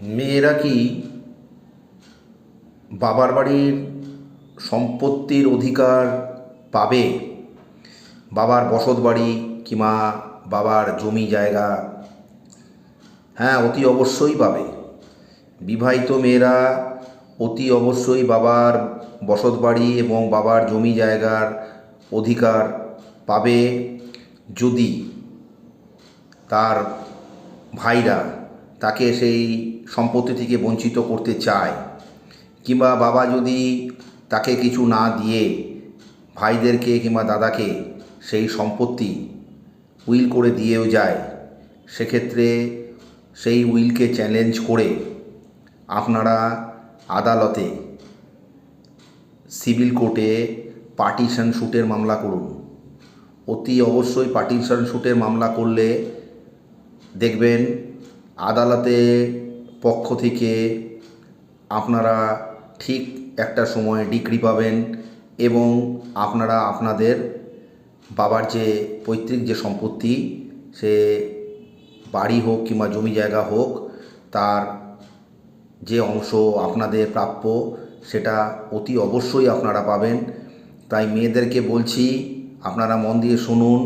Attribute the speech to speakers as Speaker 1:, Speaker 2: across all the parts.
Speaker 1: মেয়েরা কি বাবার বাড়ির সম্পত্তির অধিকার পাবে? বাবার বসত বাড়ি কিংবা বাবার জমি জায়গা? হ্যাঁ, অতি অবশ্যই পাবে। বিবাহিত মেয়েরা অতি অবশ্যই বাবার বসত বাড়ি এবং বাবার জমি জায়গার অধিকার পাবে, যদি তার ভাইরা তাকে সেই সম্পত্তি থেকে বঞ্চিত করতে চায়, কিংবা বাবা যদি তাকে কিছু না দিয়ে ভাইদেরকে কিংবা দাদাকে সেই সম্পত্তি উইল করে দিয়েও যায়। সেক্ষেত্রে সেই উইলকে চ্যালেঞ্জ করে আপনারা আদালতে, সিভিল কোর্টে পার্টিশন স্যুটের মামলা করুন। অতি অবশ্যই পার্টিশন স্যুটের মামলা করলে দেখবেন আদালতে পক্ষ থেকে আপনারা ঠিক একটা সময় ডিক্রি পাবেন এবং আপনারা আপনাদের বাবার যে পৈতৃক যে সম্পত্তি, সে বাড়ি হোক কিংবা জমি জায়গা হোক, তার যে অংশ আপনাদের প্রাপ্য সেটা অতি অবশ্যই আপনারা পাবেন। তাই মেয়েদেরকে বলছি, আপনারা মন দিয়ে শুনুন।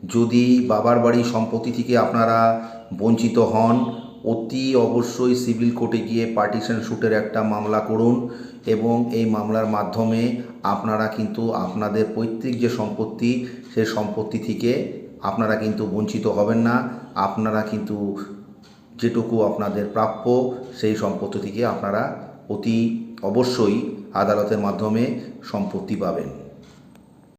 Speaker 1: যদি বাবার বাড়ি সম্পত্তি থেকে আপনারা বঞ্চিত হন, অতি অবশ্যই সিভিল কোর্টে গিয়ে পার্টিশন স্যুটের একটা মামলা করুন এবং এই মামলার মাধ্যমে আপনারা কিন্তু আপনাদের পৈতৃক যে সম্পত্তি, সেই সম্পত্তি থেকে আপনারা কিন্তু বঞ্চিত হবেন না। আপনারা কিন্তু যেটুকু আপনাদের প্রাপ্য, সেই সম্পত্তি থেকে আপনারা অতি অবশ্যই আদালতের মাধ্যমে সম্পত্তি পাবেন।